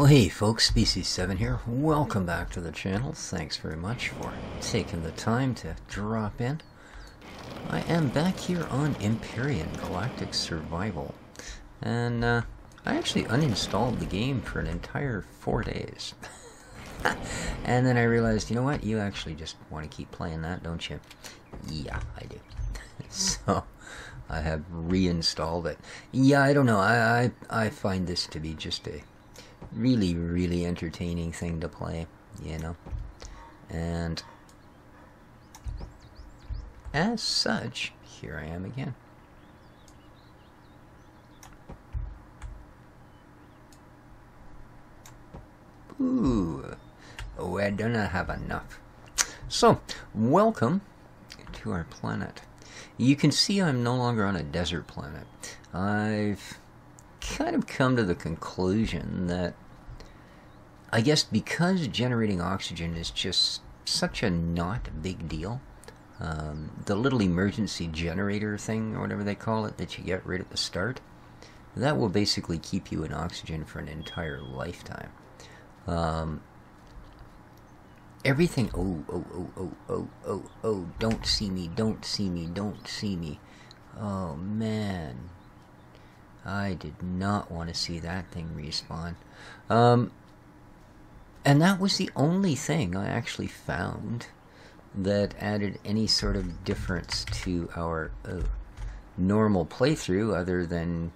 Well, hey folks, Species7 here. Welcome back to the channel. Thanks very much for taking the time to drop in. I am back here on Empyrion Galactic Survival. And I actually uninstalled the game for an entire 4 days. And then I realized, you know what? You actually just want to keep playing that, don't you? Yeah, I do. So I have reinstalled it. Yeah, I don't know. I find this to be just a really entertaining thing to play, you know, and as such, here I am again. Ooh, oh, I do not have enough. So, welcome to our planet. You can see I'm no longer on a desert planet. I've kind of come to the conclusion that I guess because generating oxygen is just such a not big deal, the little emergency generator thing or whatever they call it that you get right at the start, that will basically keep you in oxygen for an entire lifetime. Everything, oh, don't see me, don't see me, don't see me. Oh man, I did not want to see that thing respawn. And that was the only thing I actually found that added any sort of difference to our normal playthrough, other than,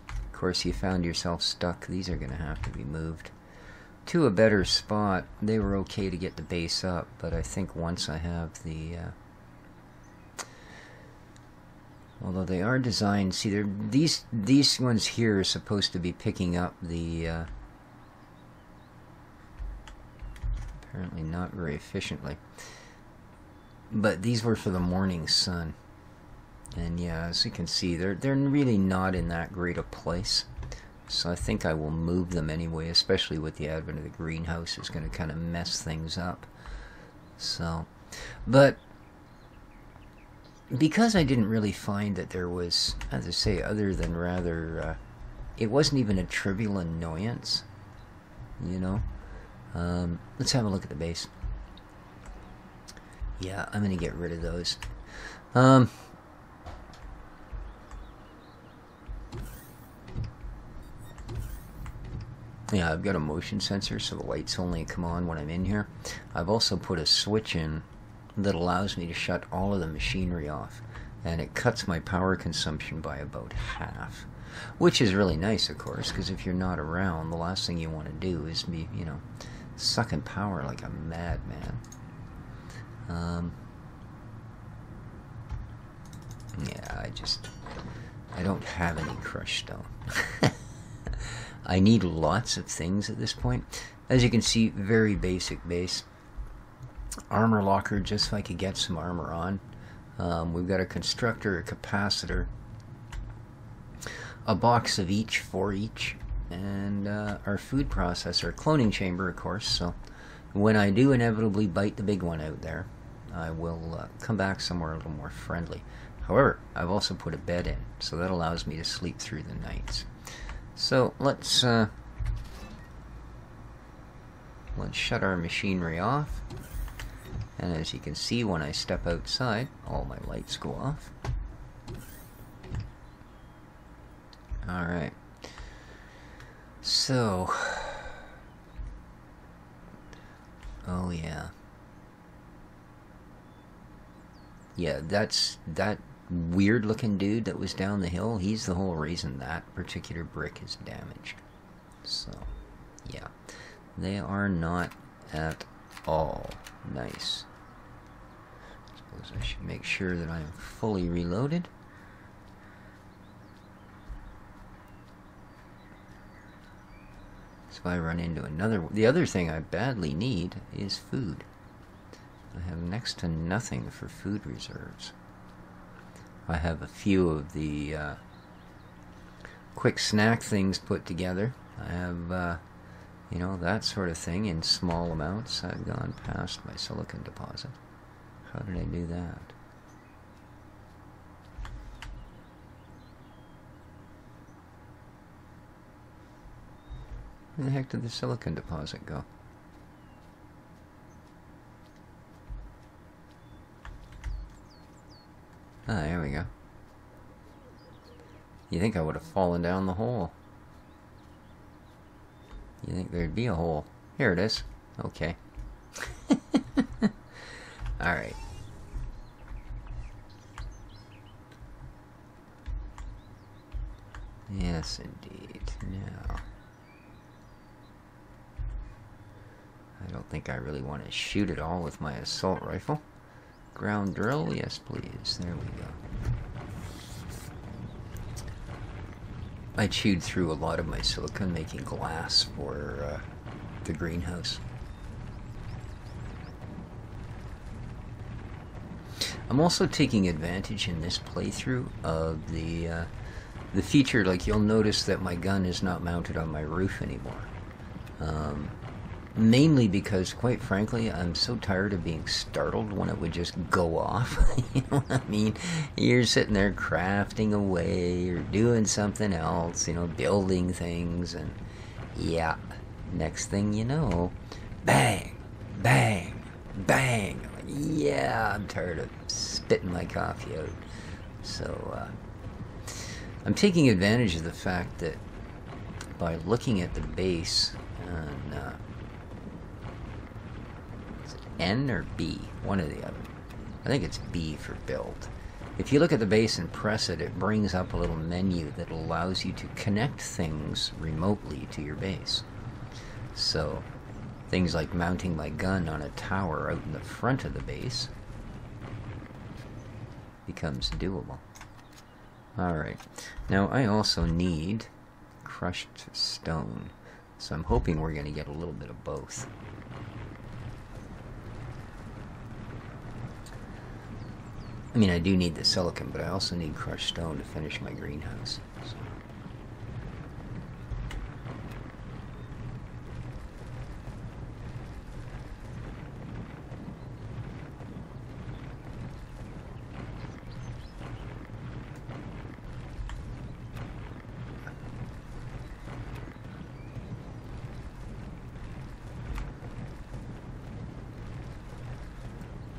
of course, you found yourself stuck. These are going to have to be moved to a better spot. They were okay to get the base up, but I think once I have the... although they are designed... See, these ones here are supposed to be picking up the... apparently not very efficiently. But these were for the morning sun. And yeah, as you can see, they're really not in that great a place. So I think I will move them anyway, especially with the advent of the greenhouse. It's going to kind of mess things up. So, but because I didn't really find that there was, as I say, other than rather, it wasn't even a trivial annoyance, you know. Let's have a look at the base. Yeah, I'm going to get rid of those. Yeah, I've got a motion sensor, so the lights only come on when I'm in here. I've also put a switch in that allows me to shut all of the machinery off, and it cuts my power consumption by about half. Which is really nice, of course, because if you're not around, the last thing you want to do is be, you know, sucking power like a madman. Yeah, I don't have any crushed stone. I need lots of things at this point. As you can see, very basic base. Armor locker, just so I could get some armor on. We've got a constructor, a capacitor, a box of each for each, and our food processor, cloning chamber, of course. So when I do inevitably bite the big one out there, I will come back somewhere a little more friendly. However, I've also put a bed in, so that allows me to sleep through the nights. So let's shut our machinery off. And as you can see, when I step outside, all my lights go off. Alright. So, oh yeah. Yeah, that weird looking dude that was down the hill, he's the whole reason that particular brick is damaged. So, yeah. They are not at all nice. Suppose I should make sure that I am fully reloaded. So if I run into another... The other thing I badly need is food. I have next to nothing for food reserves. I have a few of the quick snack things put together. I have, you know, that sort of thing in small amounts. I've gone past my silicon deposit. How did I do that? Where the heck did the silicon deposit go? Ah, there we go. You think I would have fallen down the hole? You think there'd be a hole? Here it is. Okay. Alright. Yes, indeed. Now, I don't think I really want to shoot it all with my assault rifle. Ground drill? Yes, please. There we go. I chewed through a lot of my silicon making glass for the greenhouse. I'm also taking advantage in this playthrough of the feature. Like, you'll notice that my gun is not mounted on my roof anymore. Mainly because, quite frankly, I'm so tired of being startled when it would just go off. You know what I mean? You're sitting there crafting away or doing something else, you know, building things, and yeah, next thing you know, bang, bang, bang. I'm like, yeah, I'm tired of spitting my coffee out. So, I'm taking advantage of the fact that by looking at the base and N or B, one or the other. I think it's B for build. If you look at the base and press it, it brings up a little menu that allows you to connect things remotely to your base. So, things like mounting my gun on a tower out in the front of the base becomes doable. Alright, now I also need crushed stone, so I'm hoping we're going to get a little bit of both. I mean, I do need the silicon, but I also need crushed stone to finish my greenhouse. So.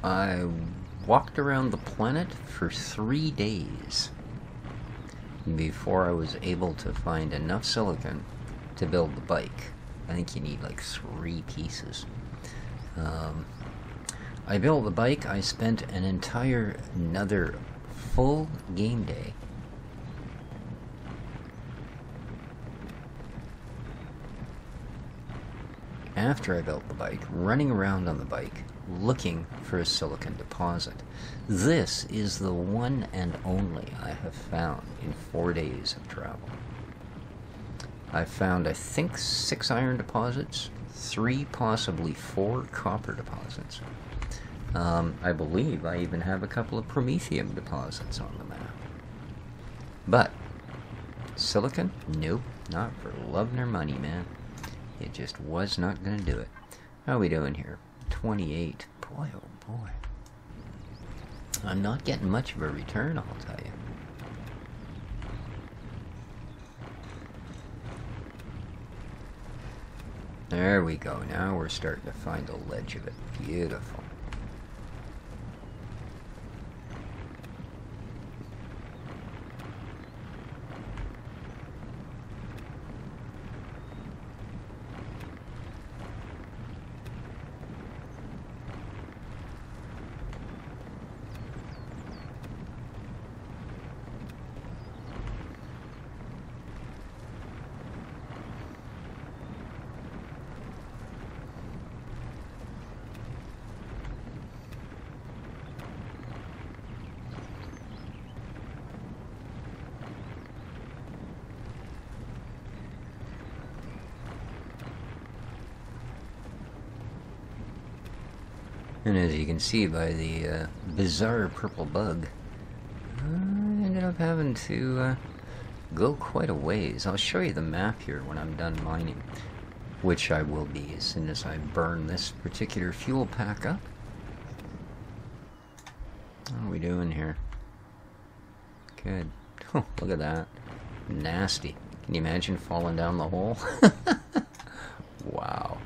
I walked around the planet for 3 days before I was able to find enough silicon to build the bike. I think you need like 3 pieces. I built the bike. I spent another full game day after I built the bike, running around on the bike, looking for a silicon deposit. This is the one and only I have found in 4 days of travel. I found, I think, 6 iron deposits, 3, possibly 4 copper deposits. I believe I even have a couple of promethium deposits on the map. But silicon? Nope, not for love nor money, man. It just was not going to do it. How are we doing here? 28. Boy, oh boy. I'm not getting much of a return, I'll tell you. There we go. Now we're starting to find a ledge of it. Beautiful. And as you can see by the bizarre purple bug, I ended up having to go quite a ways. I'll show you the map here when I'm done mining, which I will be as soon as I burn this particular fuel pack up. What are we doing here? Good. Oh, look at that. Nasty. Can you imagine falling down the hole? Wow.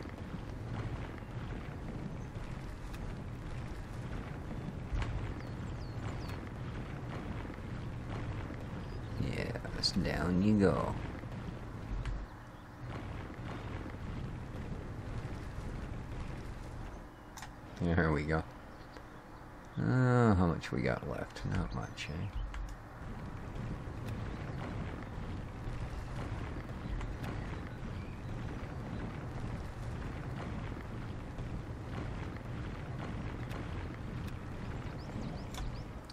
Yes, down you go. There we go. How much we got left? Not much, eh?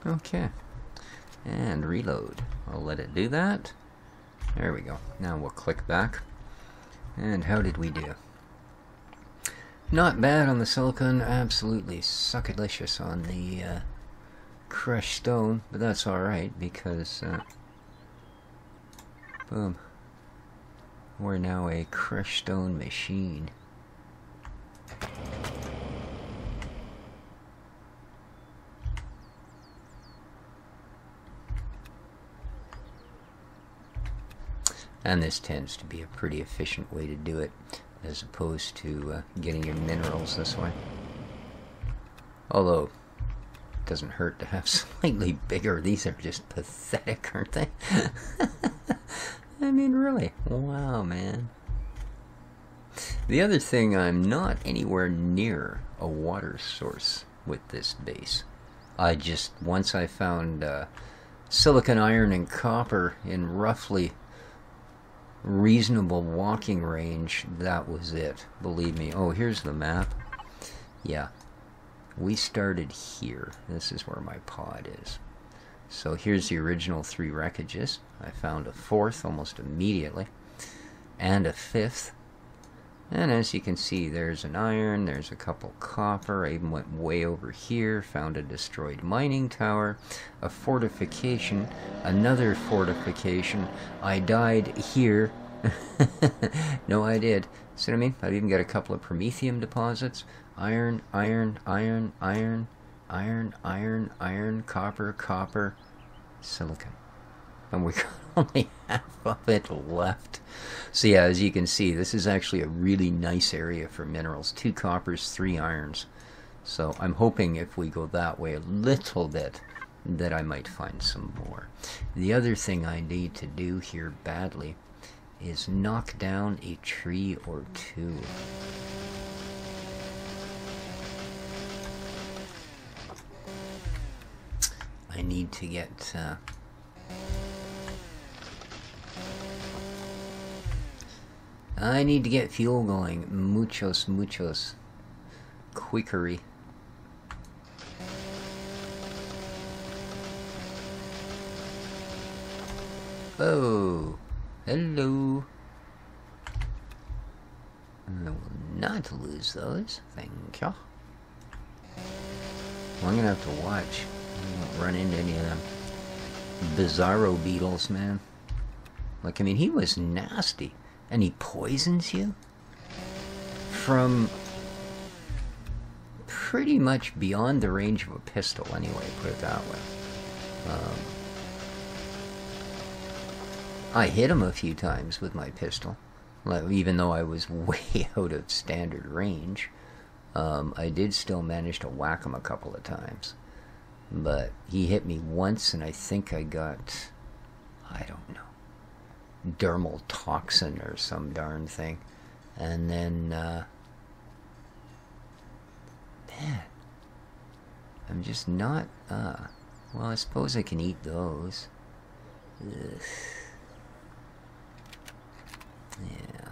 Okay. And reload. I'll let it do that. There we go. Now we'll click back. And how did we do? Not bad on the silicon, absolutely suckalicious on the crushed stone, but that's alright because, boom, we're now a crushed stone machine. And this tends to be a pretty efficient way to do it, as opposed to getting your minerals this way. Although, it doesn't hurt to have slightly bigger. These are just pathetic, aren't they? I mean, really. Wow, man. The other thing, I'm not anywhere near a water source with this base. Once I found silicon, iron, and copper in roughly reasonable walking range, that was it. Believe me. Oh, here's the map. Yeah. We started here. This is where my pod is. So here's the original 3 wreckages. I found a 4th almost immediately. And a 5th. And as you can see, there's an iron, there's a couple copper. I even went way over here, found a destroyed mining tower, a fortification, another fortification. I died here. No, I did. See what I mean? I've even got a couple of promethium deposits. Iron, iron, iron, iron, iron, iron, iron, copper, copper, silicon. And we got only half of it left. So yeah, as you can see, this is actually a really nice area for minerals. 2 coppers, 3 irons. So I'm hoping if we go that way a little bit, that I might find some more. The other thing I need to do here badly is knock down a tree or 2. I need to get fuel going. Muchos quickery. Oh, hello. I will not lose those. Thank you. Well, I'm gonna have to watch. I don't run into any of them bizarro beetles, man. Like, I mean, he was nasty. And he poisons you from pretty much beyond the range of a pistol, anyway, put it that way. I hit him a few times with my pistol, even though I was way out of standard range. I did still manage to whack him a couple of times. But he hit me once, and I think I got, I don't know, dermal toxin or some darn thing. And then, man, I'm just not, well, I suppose I can eat those. Ugh. Yeah.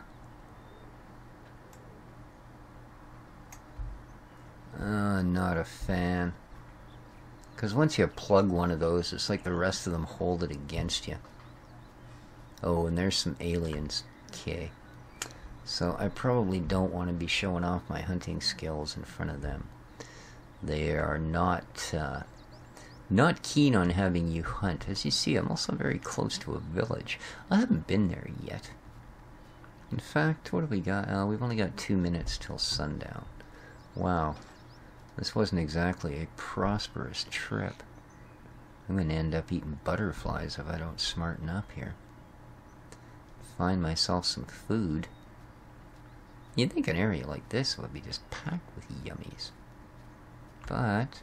Not a fan. Because once you plug one of those, it's like the rest of them hold it against you. Oh, and there's some aliens. Okay. So I probably don't want to be showing off my hunting skills in front of them. They are not keen on having you hunt. As you see, I'm also very close to a village. I haven't been there yet. In fact, what have we got? We've only got 2 minutes till sundown. Wow. This wasn't exactly a prosperous trip. I'm going to end up eating butterflies if I don't smarten up here. Find myself some food. You'd think an area like this would be just packed with yummies. But...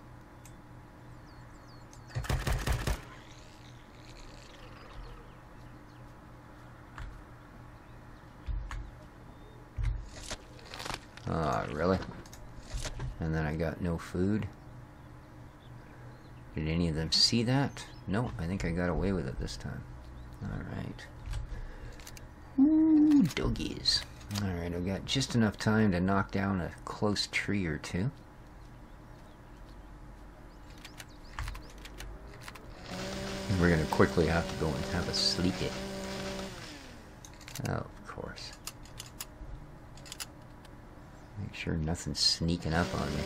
oh, really? And then I got no food? Did any of them see that? No, I think I got away with it this time. Alright. Ooh, doggies. Alright, I've got just enough time to knock down a close tree or two. And we're going to quickly have to go and have a sleepy. Oh, of course. Make sure nothing's sneaking up on me.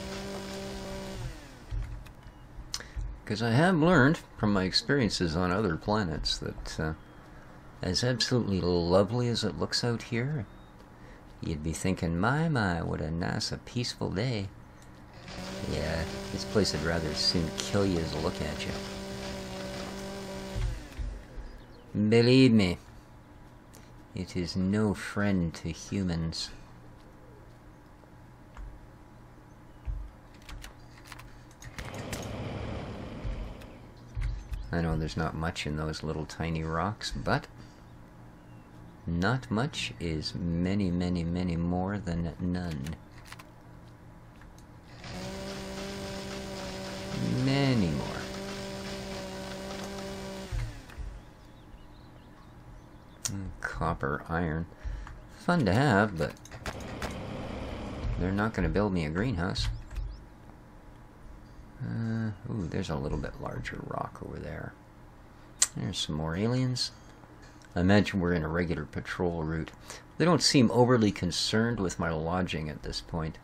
Because I have learned from my experiences on other planets that as absolutely lovely as it looks out here, you'd be thinking, my, what a nice, peaceful day. Yeah, this place would rather soon kill you as a look at you. Believe me, it is no friend to humans. I know there's not much in those little tiny rocks, but not much is many, many, many more than none. Many more. Copper, iron. Fun to have, but they're not going to build me a greenhouse. Ooh, there's a little bit larger rock over there. There's some more aliens. I imagine we're in a regular patrol route. They don't seem overly concerned with my lodging at this point.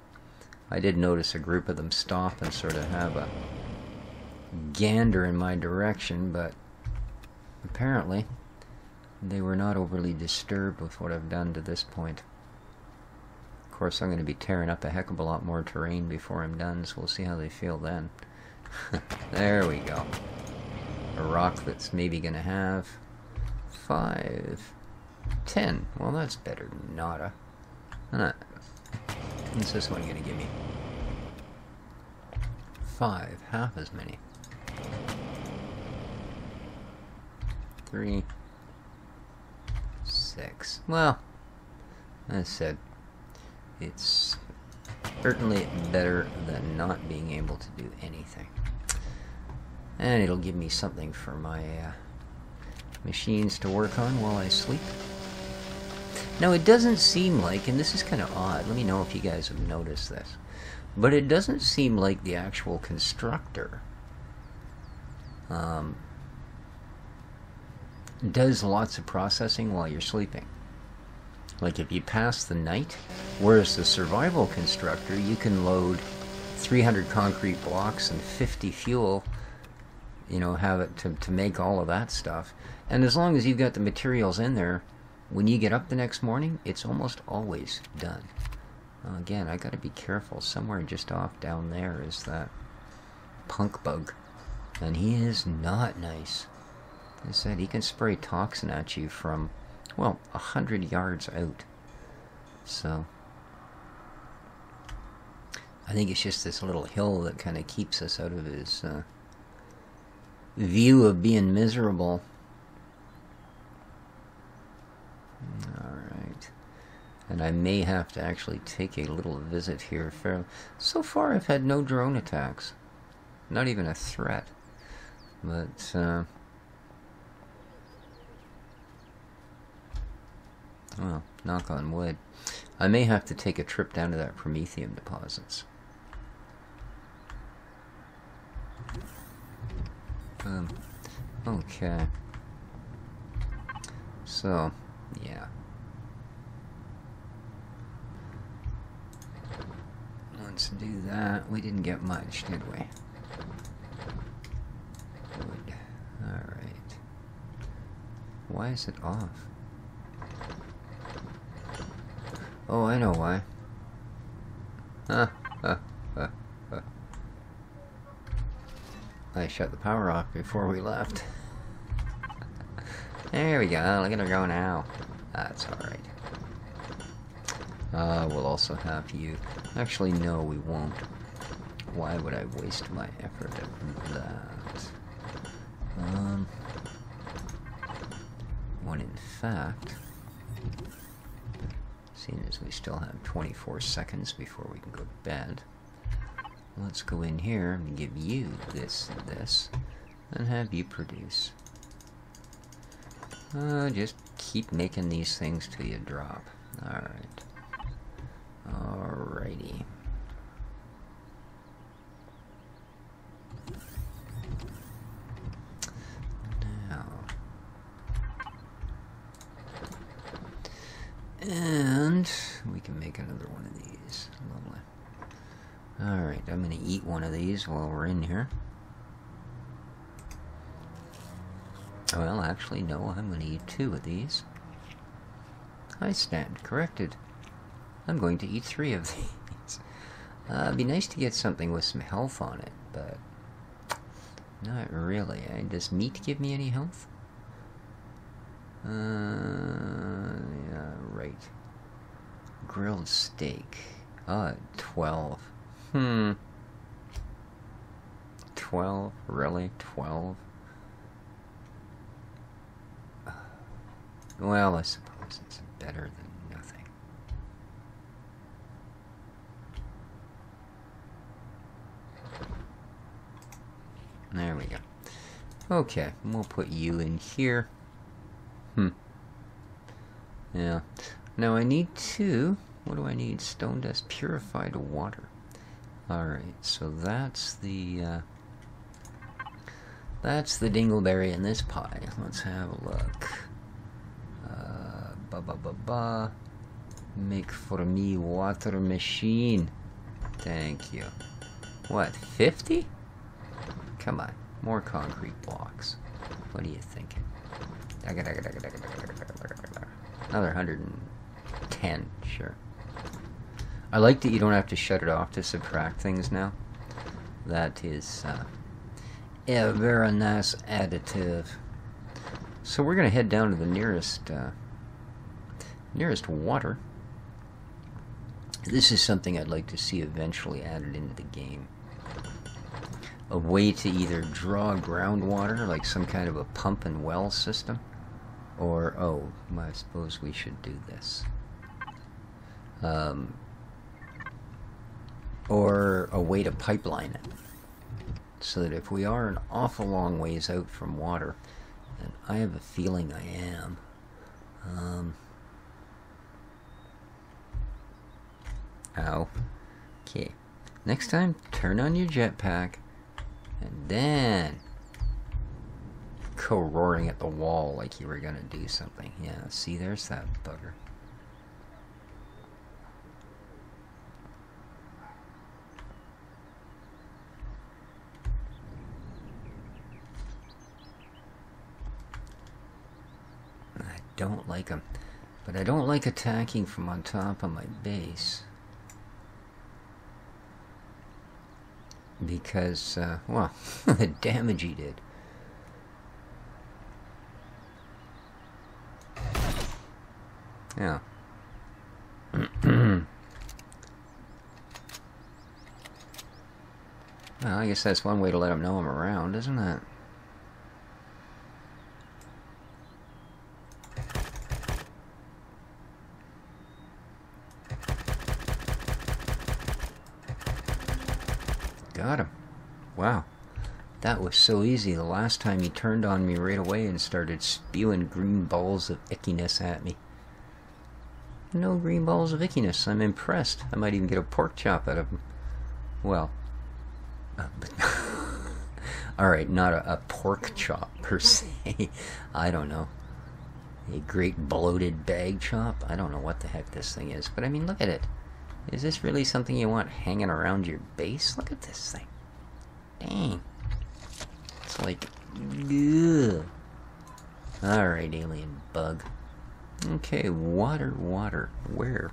I did notice a group of them stop and sort of have a gander in my direction, but apparently they were not overly disturbed with what I've done to this point. Of course, I'm going to be tearing up a heck of a lot more terrain before I'm done, so we'll see how they feel then. There we go. A rock that's maybe going to have 5, 10. Well, that's better than nada. What's this one going to give me? 5, half as many. 3, 6. Well, as I said, it's certainly better than not being able to do anything. And it'll give me something for my machines to work on while I sleep. Now, it doesn't seem like, and this is kind of odd, let me know if you guys have noticed this, but it doesn't seem like the actual constructor does lots of processing while you're sleeping. Like if you pass the night, whereas the survival constructor, you can load 300 concrete blocks and 50 fuel, you know, have it to make all of that stuff. And as long as you've got the materials in there, when you get up the next morning, it's almost always done. Again, I gotta be careful. Somewhere just off down there is that punk bug. And he is not nice. As I said, he can spray toxin at you from, well, 100 yards out. So I think it's just this little hill that kind of keeps us out of his view of being miserable. Alright. And I may have to actually take a little visit here. So far I've had no drone attacks. Not even a threat. But, well, knock on wood. I may have to take a trip down to that Promethium deposits. Okay. So, yeah. Let's do that. We didn't get much, did we? Wood. Alright. Why is it off? Oh, I know why. I shut the power off before we left. There we go. Look at her go now. That's alright. We'll also have you... Actually, no, we won't. Why would I waste my effort at that? When in fact... Seeing as we still have 24 seconds before we can go to bed, let's go in here and give you this and this, and have you produce. Just keep making these things till you drop. Alright. Alrighty. Now. And we can make another one of these. Lovely. Alright, I'm going to eat one of these while we're in here. Well, actually, no, I'm going to eat 2 of these. I stand corrected. I'm going to eat 3 of these. It'd be nice to get something with some health on it, but not really. Does meat give me any health? Yeah, right. Grilled steak. 12. 12? Really? 12? Well, I suppose it's better than nothing. There we go. Okay, we'll put you in here. Yeah. Now I need 2. What do I need? Stone dust, purified water. Alright, so that's the dingleberry in this pie. Let's have a look. Make for me water machine. Thank you. What, 50? Come on, more concrete blocks. What are you thinking? Another 110, sure. I like that you don't have to shut it off to subtract things now. That is a very nice additive. So we're going to head down to the nearest water. This is something I'd like to see eventually added into the game. A way to either draw groundwater, like some kind of a pump and well system, or, oh, I suppose we should do this. Or a way to pipeline it, so that if we are an awful long ways out from water, and I have a feeling I am, ow. Okay. Next time, turn on your jetpack, and then go roaring at the wall like you were gonna do something. Yeah, see, there's that bugger. I don't like him, but I don't like attacking from on top of my base. Because, well, the damage he did. Yeah. Well, I guess that's one way to let him know I'm around, isn't it? Got him. Wow. That was so easy. The last time he turned on me right away and started spewing green balls of ickiness at me. No green balls of ickiness. I'm impressed. I might even get a pork chop out of him. Well. Alright, not a pork chop per se. I don't know. A great bloated bag chop? I don't know what the heck this thing is. But I mean, look at it. Is this really something you want hanging around your base? Look at this thing. Dang. It's like... ugh. Alright, alien bug. Okay, water. Where?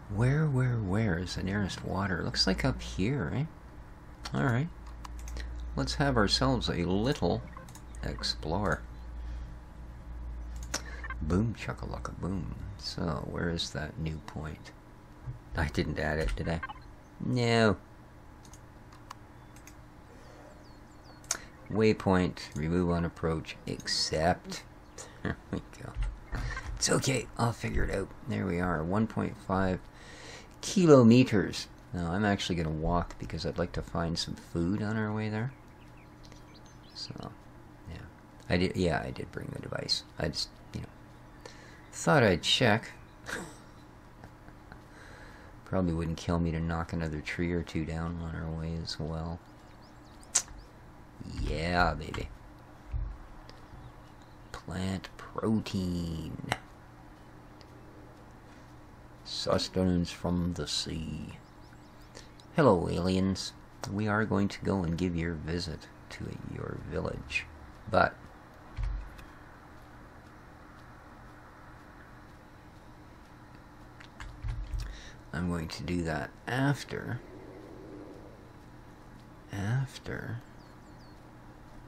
Where is the nearest water? Looks like up here, eh? Alright. Let's have ourselves a little explore. Boom chakalaka boom. So, where is that new point? I didn't add it, did I? No. Waypoint, remove on approach, accept. There we go. It's okay, I'll figure it out. There we are, 1.5 kilometers. Now, I'm actually going to walk because I'd like to find some food on our way there. So, yeah. I did bring the device. I just, thought I'd check. Probably wouldn't kill me to knock another tree or two down on our way as well. Yeah, baby. Plant protein. Sustenance from the sea. Hello, aliens. We are going to go and give your visit to your village. But I'm going to do that after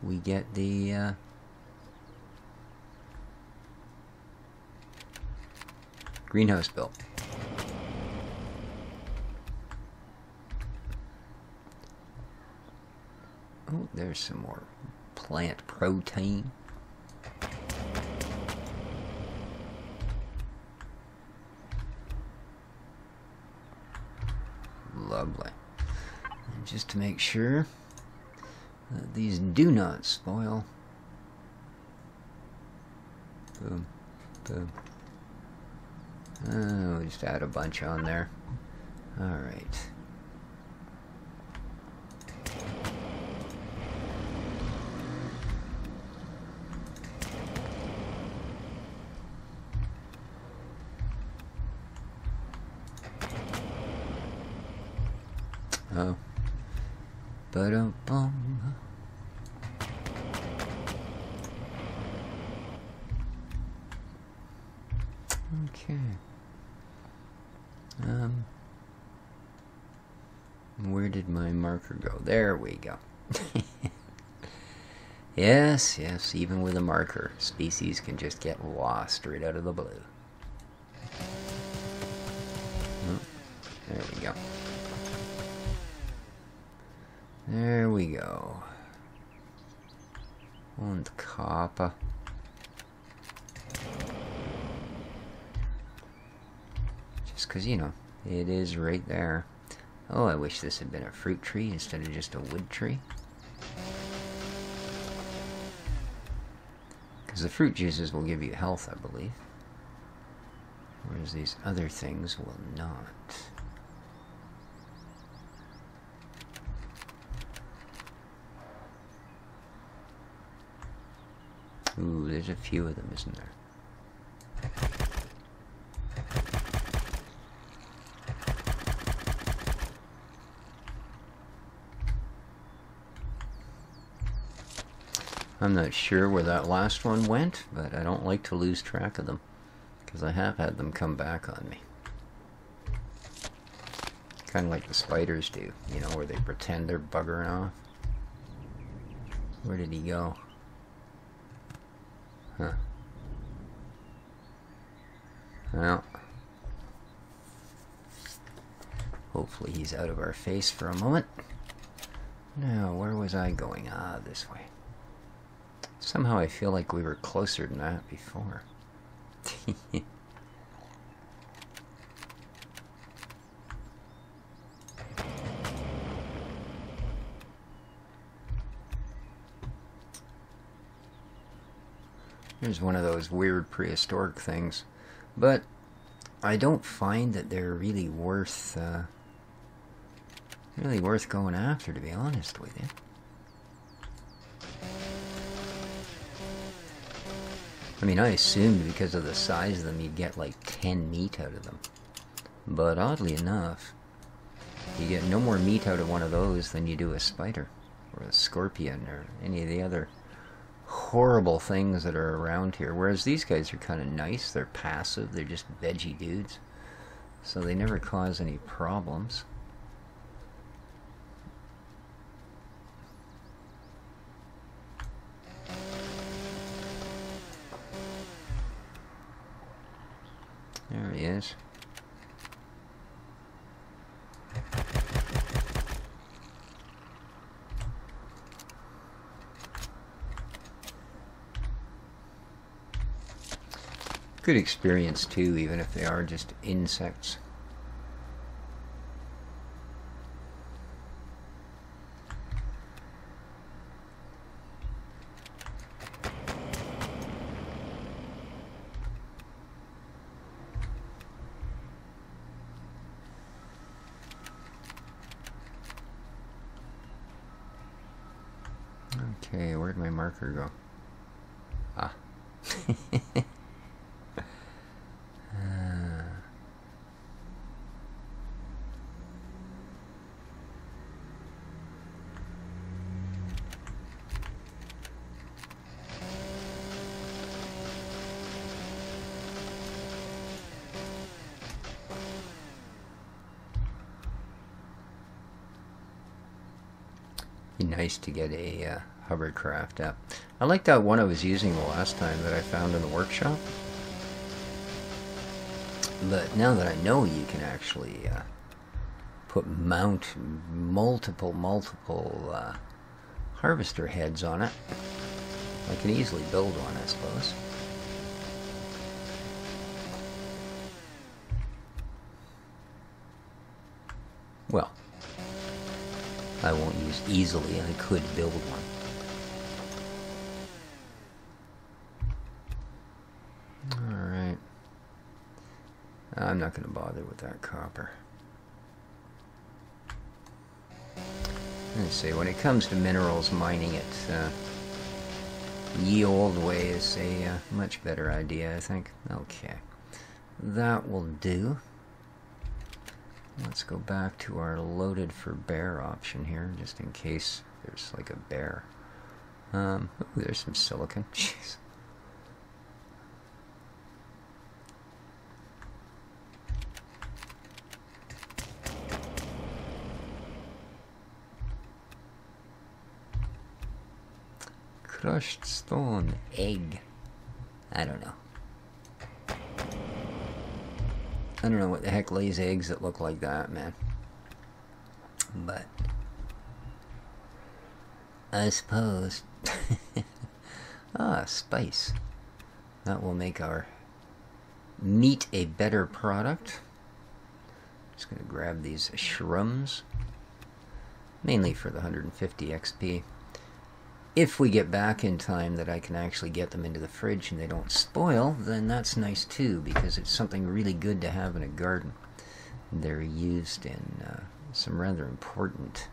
we get the greenhouse built. Oh, there's some more plant protein. Lovely. And just to make sure that these do not spoil. Boom. Boom. Oh, we'll just add a bunch on there. Alright. Oh. Ba-dum-bum. Okay. Where did my marker go? There we go. Yes, even with a marker, species can just get lost right out of the blue. Oh, there we go. There we go. Und Kappa. Just because, it is right there. Oh, I wish this had been a fruit tree instead of just a wood tree. Because the fruit juices will give you health, I believe. Whereas these other things will not. Ooh, there's a few of them, isn't there? I'm not sure where that last one went, but I don't like to lose track of them, because I have had them come back on me. Kind of like the spiders do, where they pretend they're buggering off. Where did he go? Huh. Well, hopefully he's out of our face for a moment. Now, where was I going? Ah, this way. Somehow I feel like we were closer than that before. Here's one of those weird prehistoric things, but I don't find that they're really worth going after, to be honest with you. I mean, I assumed because of the size of them you'd get like 10 meat out of them, but oddly enough, you get no more meat out of one of those than you do a spider or a scorpion or any of the other horrible things that are around here. Whereas these guys are kind of nice. They're passive. They're just veggie dudes, so they never cause any problems. There he is. Good experience too, even if they are just insects. Okay, where'd my marker go? Ah. Be nice to get a hovercraft up. I like that one I was using the last time that I found in the workshop. But now that I know you can actually mount multiple harvester heads on it, I can easily build one, I suppose. Well, I won't use easily. I could build one. Alright. I'm not going to bother with that copper. Let's see, when it comes to minerals, mining it ye old way is a much better idea, I think. Okay. That will do. Let's go back to our loaded for bear option here, just in case there's like a bear. Ooh, there's some silicon. Jeez. Crushed stone egg. I don't know. I don't know what the heck lays eggs that look like that, man. But I suppose. Ah, spice. That will make our meat a better product. Just gonna grab these shrooms. Mainly for the 150 XP. If we get back in time that I can actually get them into the fridge and they don't spoil, then that's nice too, because it's something really good to have in a garden. They're used in some rather important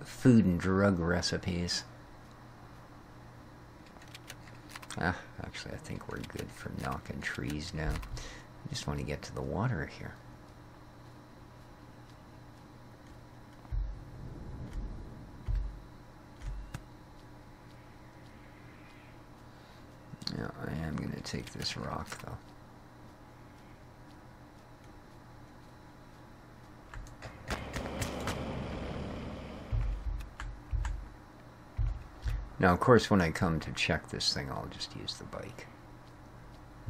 food and drug recipes. Actually I think we're good for knocking trees now. I just want to get to the water here. Yeah, I am going to take this rock, though. Now, of course, when I come to check this thing, I'll just use the bike.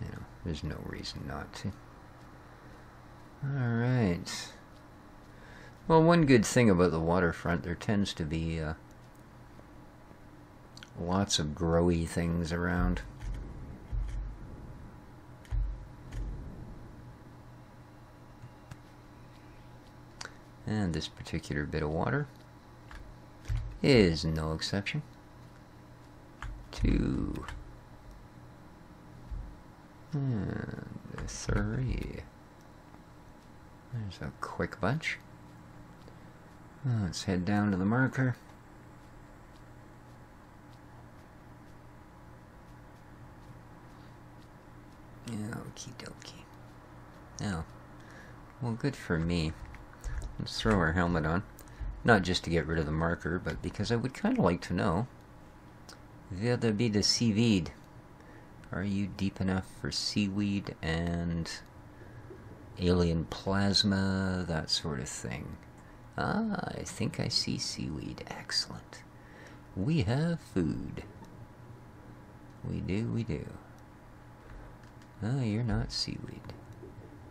You know, there's no reason not to. Alright. Well, one good thing about the waterfront, there tends to be lots of growy things around. And this particular bit of water is no exception. 2 and 3. There's a quick bunch. Let's head down to the marker. Okie dokie. Now, well, good for me. Let's throw our helmet on. Not just to get rid of the marker, but because I would kind of like to know. Will there be the seaweed? Are you deep enough for seaweed and alien plasma, that sort of thing? Ah, I think I see seaweed. Excellent. We have food. We do, we do. Oh, you're not seaweed.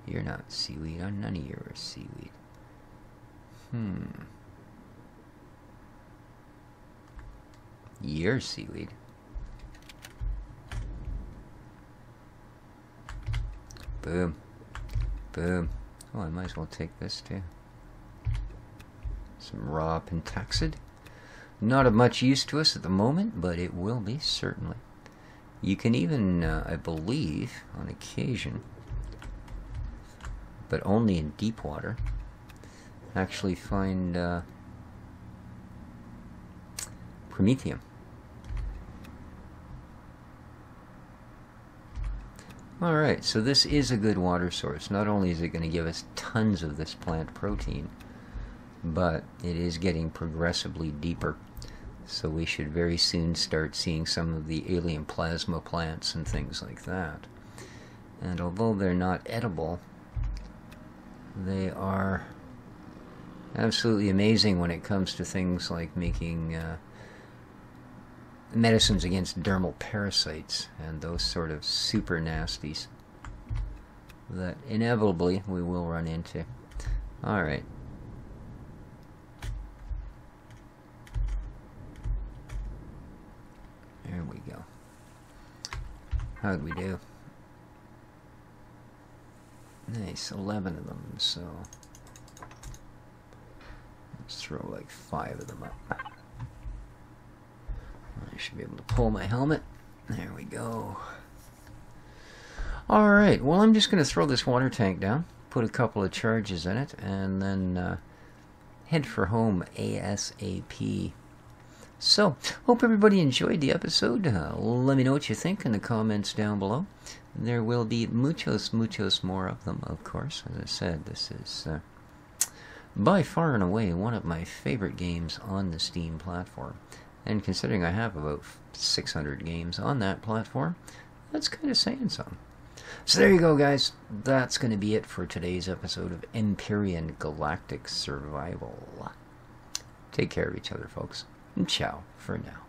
You're not seaweed. Oh, none of you are seaweed. You're seaweed. Boom. Boom. Oh, I might as well take this too. Some raw pentaxid. Not of much use to us at the moment, but it will be, certainly. You can even, I believe, on occasion, but only in deep water, actually find promethium. Alright, so this is a good water source. Not only is it going to give us tons of this plant protein, but it is getting progressively deeper. So we should very soon start seeing some of the alien plasma plants and things like that. And although they're not edible, they are absolutely amazing when it comes to things like making medicines against dermal parasites and those sort of super nasties that inevitably we will run into. Alright. There we go. How'd we do? Nice, 11 of them, so let's throw like 5 of them up. I should be able to pull my helmet. There we go. Alright, well, I'm just going to throw this water tank down, put a couple of charges in it, and then head for home ASAP. So, hope everybody enjoyed the episode. Let me know what you think in the comments down below. There will be muchos more of them, of course. As I said, this is by far and away one of my favorite games on the Steam platform. And considering I have about 600 games on that platform, that's kind of saying something. So there you go, guys. That's going to be it for today's episode of Empyrion Galactic Survival. Take care of each other, folks. And ciao for now.